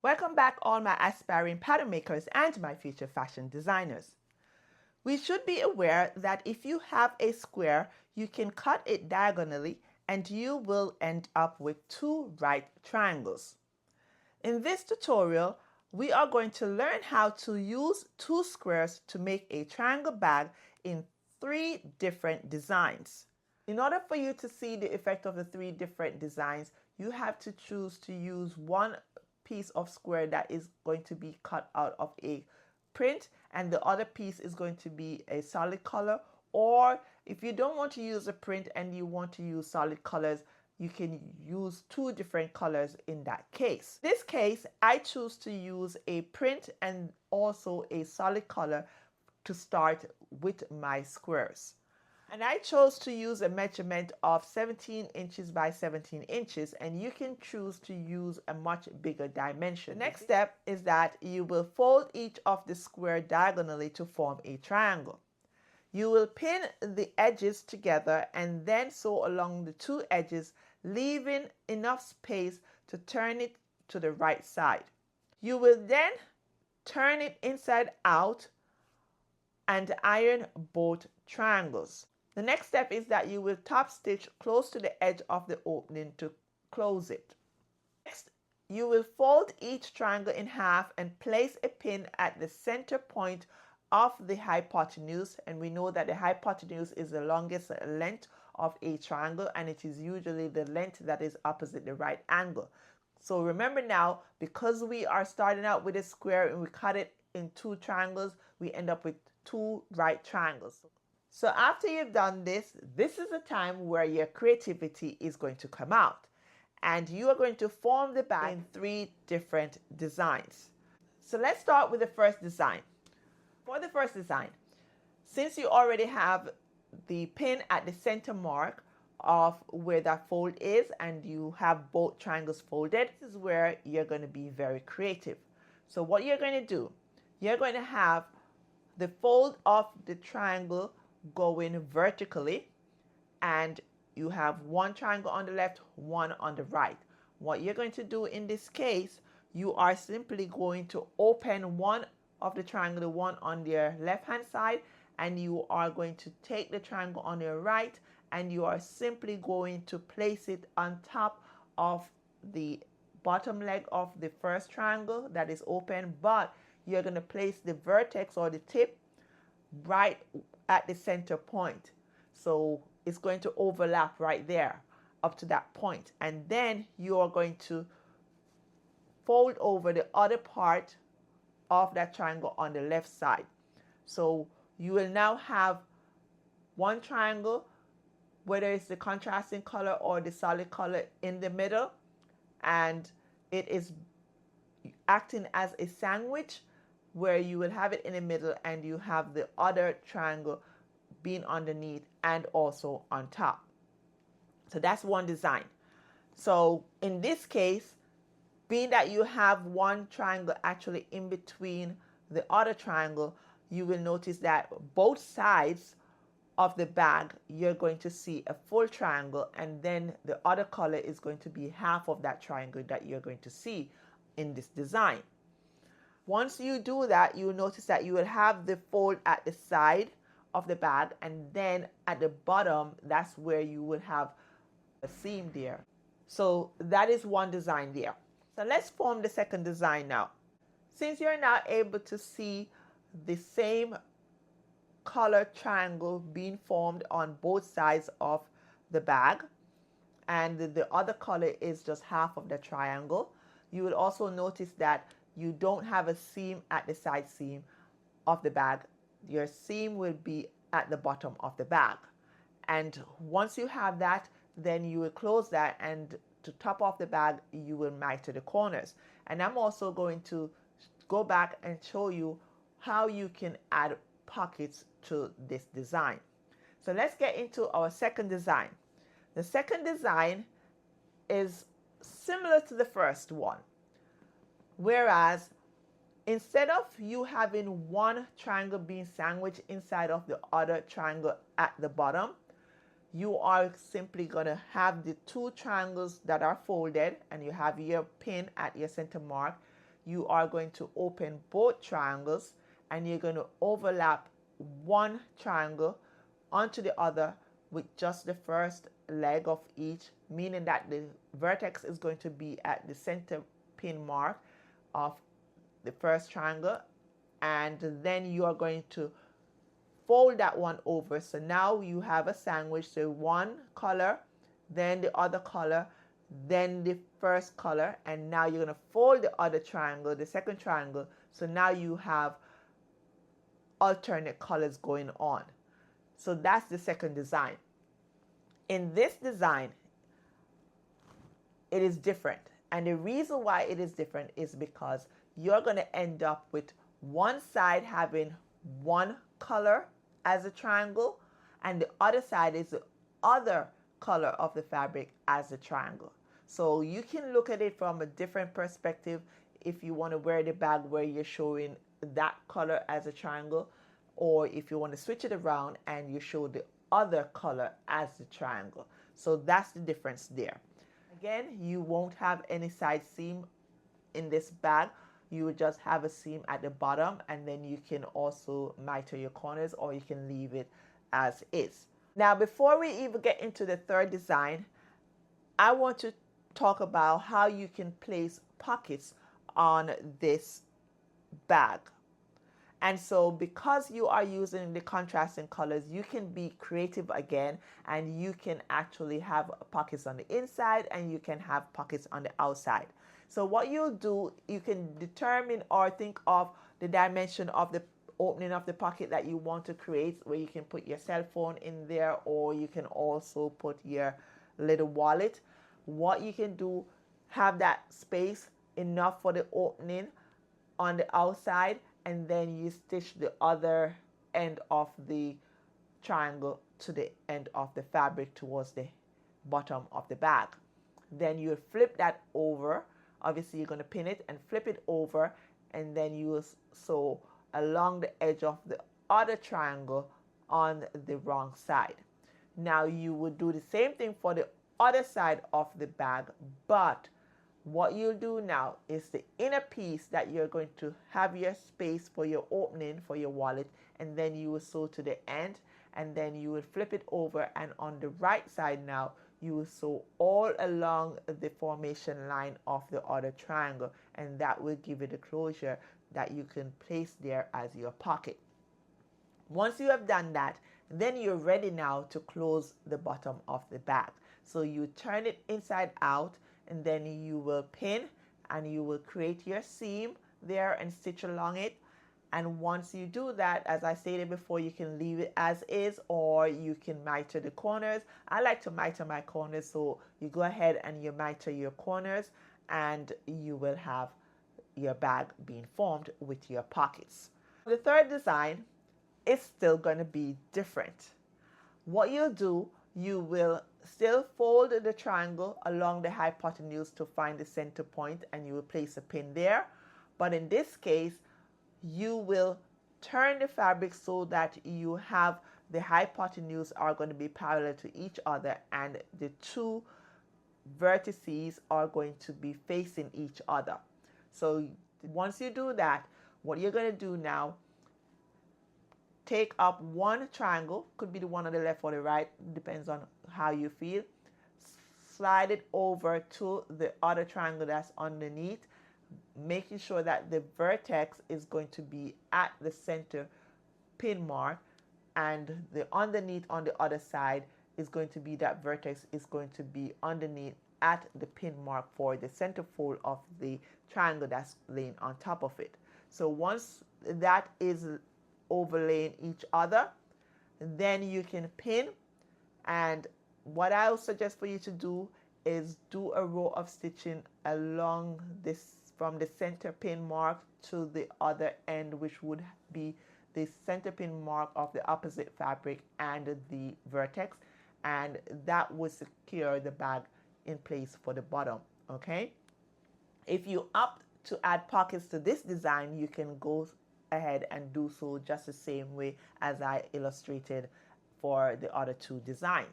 Welcome back all my aspiring pattern makers and my future fashion designers. We should be aware that if you have a square, you can cut it diagonally and you will end up with two right triangles. In this tutorial, we are going to learn how to use two squares to make a triangle bag in three different designs. In order for you to see the effect of the three different designs, you have to choose to use one piece of square that is going to be cut out of a print and the other piece is going to be a solid color, or if you don't want to use a print and you want to use solid colors, you can use two different colors in that case. In this case, I choose to use a print and also a solid color to start with my squares. And I chose to use a measurement of 17 inches by 17 inches, and you can choose to use a much bigger dimension. The next step is that you will fold each of the square diagonally to form a triangle. You will pin the edges together and then sew along the two edges, leaving enough space to turn it to the right side. You will then turn it inside out and iron both triangles. The next step is that you will top stitch close to the edge of the opening to close it. Next, you will fold each triangle in half and place a pin at the center point of the hypotenuse, and we know that the hypotenuse is the longest length of a triangle and it is usually the length that is opposite the right angle. So remember now, because we are starting out with a square and we cut it in two triangles, we end up with two right triangles. So after you've done this, this is the time where your creativity is going to come out. And you are going to form the bag in three different designs. So let's start with the first design. For the first design, since you already have the pin at the center mark of where that fold is and you have both triangles folded, this is where you're going to be very creative. So what you're going to do, you're going to have the fold of the triangle going vertically, and you have one triangle on the left, one on the right. What you're going to do in this case, you are simply going to open one of the triangle, the one on your left hand side, and you are going to take the triangle on your right and you are simply going to place it on top of the bottom leg of the first triangle that is open, but you're going to place the vertex or the tip right at the center point. So it's going to overlap right there up to that point. And then you are going to fold over the other part of that triangle on the left side. So you will now have one triangle, whether it's the contrasting color or the solid color in the middle, and it is acting as a sandwich where you will have it in the middle and you have the other triangle being underneath and also on top. So that's one design. So in this case, being that you have one triangle actually in between the other triangle, you will notice that both sides of the bag, you're going to see a full triangle, and then the other color is going to be half of that triangle that you're going to see in this design. Once you do that, you will notice that you will have the fold at the side of the bag, and then at the bottom, that's where you will have a seam there. So that is one design there. So let's form the second design now. Since you're now able to see the same color triangle being formed on both sides of the bag, and the other color is just half of the triangle, you will also notice that you don't have a seam at the side seam of the bag. Your seam will be at the bottom of the bag. And once you have that, then you will close that, and to top off the bag, you will miter the corners. And I'm also going to go back and show you how you can add pockets to this design. So let's get into our second design. The second design is similar to the first one, whereas instead of you having one triangle being sandwiched inside of the other triangle at the bottom, you are simply going to have the two triangles that are folded, and you have your pin at your center mark. you are going to open both triangles and you're going to overlap one triangle onto the other with just the first leg of each, meaning that the vertex is going to be at the center pin mark of the first triangle, and then you are going to fold that one over. So now you have a sandwich. So one color, then the other color, then the first color, and now you're going to fold the other triangle, the second triangle. So now you have alternate colors going on. So that's the second design. In this design, it is different. And the reason why it is different is because you're going to end up with one side having one color as a triangle, and the other side is the other color of the fabric as a triangle. So you can look at it from a different perspective if you want to wear the bag where you're showing that color as a triangle, or if you want to switch it around and you show the other color as the triangle. So that's the difference there. Again, you won't have any side seam in this bag. You would just have a seam at the bottom, and then you can also miter your corners, or you can leave it as is. Now, before we even get into the third design, I want to talk about how you can place pockets on this bag. And so because you are using the contrasting colors, you can be creative again, and you can actually have pockets on the inside and you can have pockets on the outside. So what you'll do, you can determine or think of the dimension of the opening of the pocket that you want to create, where you can put your cell phone in there, or you can also put your little wallet. What you can do, have that space enough for the opening on the outside, and then you stitch the other end of the triangle to the end of the fabric towards the bottom of the bag. Then you flip that over. Obviously you're going to pin it and flip it over, and then you will sew along the edge of the other triangle on the wrong side. Now you would do the same thing for the other side of the bag, but what you'll do now is the inner piece that you're going to have your space for your opening for your wallet, and then you will sew to the end, and then you will flip it over, and on the right side now you will sew all along the formation line of the other triangle, and that will give you the closure that you can place there as your pocket. Once you have done that, then you're ready now to close the bottom of the bag. So you turn it inside out, and then you will pin, and you will create your seam there and stitch along it. And once you do that, as I stated before, you can leave it as is, or you can miter the corners. I like to miter my corners, so you go ahead and you miter your corners, and you will have your bag being formed with your pockets. The third design is still going to be different. What you'll do, you will still fold the triangle along the hypotenuse to find the center point, and you will place a pin there. But in this case, you will turn the fabric so that you have the hypotenuse are going to be parallel to each other, and the two vertices are going to be facing each other. So once you do that, what you're going to do now, take up one triangle, could be the one on the left or the right, depends on how you feel. Slide it over to the other triangle that's underneath, making sure that the vertex is going to be at the center pin mark, and the underneath on the other side is going to be, that vertex is going to be underneath at the pin mark for the center fold of the triangle that's laying on top of it. So once that is overlaying each other, then you can pin. And what I would suggest for you to do is do a row of stitching along this from the center pin mark to the other end, which would be the center pin mark of the opposite fabric and the vertex, and that will secure the bag in place for the bottom. Okay, if you opt to add pockets to this design, you can go ahead and do so just the same way as I illustrated for the other two designs.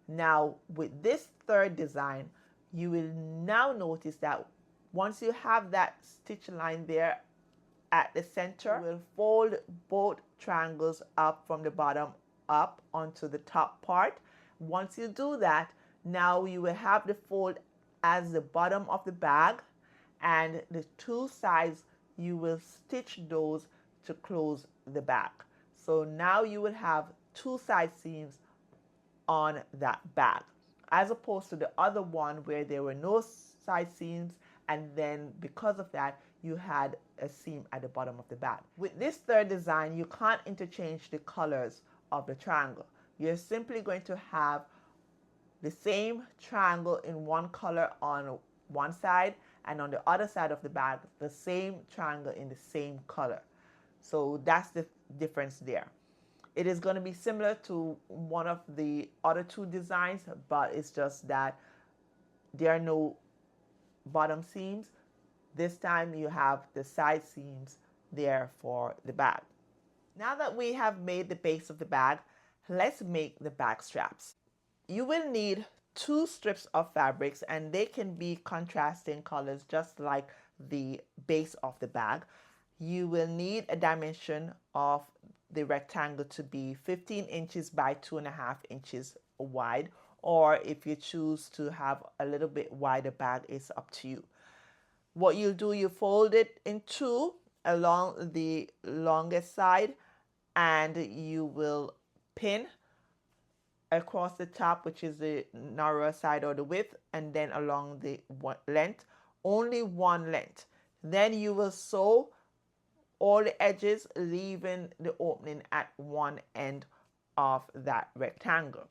Now with this third design, you will now notice that Once you have that stitch line there at the center, you will fold both triangles up from the bottom up onto the top part. Once you do that, now you will have the fold as the bottom of the bag, and the two sides you will stitch those to close the bag. So now you will have two side seams on that bag, as opposed to the other one where there were no side seams, and then because of that you had a seam at the bottom of the bag. With this third design, you can't interchange the colors of the triangle. You're simply going to have the same triangle in one color on one side, and on the other side of the bag the same triangle in the same color. So that's the difference there. It is going to be similar to one of the other two designs, but it's just that there are no bottom seams. This time you have the side seams there for the bag. Now that we have made the base of the bag, let's make the bag straps. You will need 2 strips of fabrics, and they can be contrasting colors just like the base of the bag. You will need a dimension of the rectangle to be 15 inches by 2.5 inches wide, or if you choose to have a little bit wider bag, it's up to you. What you'll do, you fold it in two along the longest side, and you will pin across the top, which is the narrower side or the width, and then along the length, only one length. Then you will sew all the edges, leaving the opening at one end of that rectangle.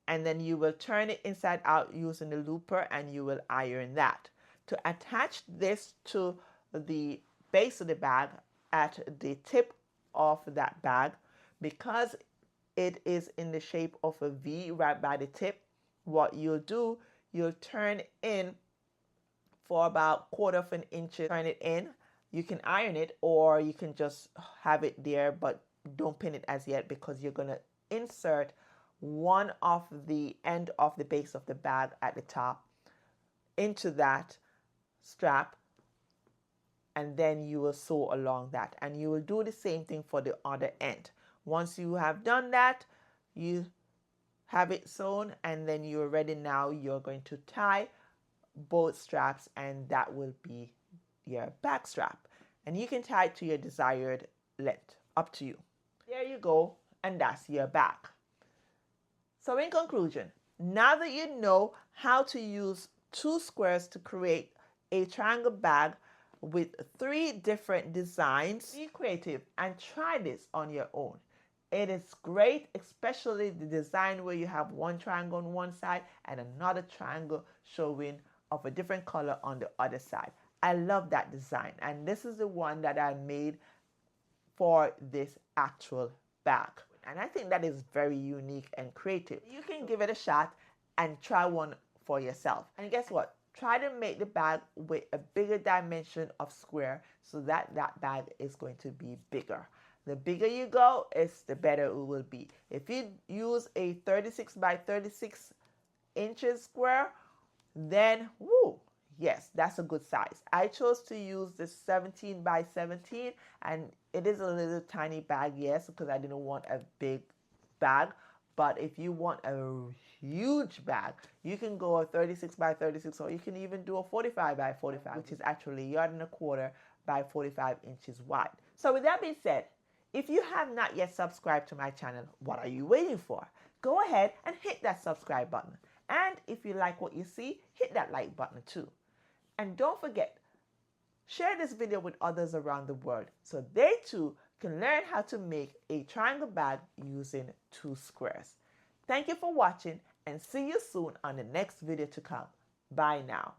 And then you will turn it inside out using the looper, and you will iron that. To attach this to the base of the bag at the tip of that bag, because it is in the shape of a V right by the tip, what you'll do, you'll turn in for about 1/4 inch, turn it in. You can iron it, or you can just have it there, but don't pin it as yet, because you're going to insert one of the end of the base of the bag at the top into that strap, and then you will sew along that, and you will do the same thing for the other end. Once you have done that, you have it sewn, and then you're ready. Now you're going to tie both straps, and that will be your back strap, and you can tie it to your desired length, up to you. There you go, and that's your back. So in conclusion, now that you know how to use 2 squares to create a triangle bag with 3 different designs, be creative and try this on your own. It is great, especially the design where you have one triangle on one side and another triangle showing of a different color on the other side. I love that design, and this is the one that I made for this actual bag. And I think that is very unique and creative. You can give it a shot and try one for yourself. And guess what? Try to make the bag with a bigger dimension of square, so that that bag is going to be bigger. The bigger you go, the better it will be. If you use a 36 by 36 inches square, then woo, yes, that's a good size. I chose to use the 17 by 17, and it is a little tiny bag, yes, because I didn't want a big bag. But if you want a huge bag, you can go a 36 by 36, or you can even do a 45 by 45, which is actually 1.25 yards by 45 inches wide. So with that being said, if you have not yet subscribed to my channel, what are you waiting for? Go ahead and hit that subscribe button. And if you like what you see, hit that like button too. And don't forget, share this video with others around the world so they too can learn how to make a triangle bag using 2 squares. Thank you for watching, and see you soon on the next video to come. Bye now.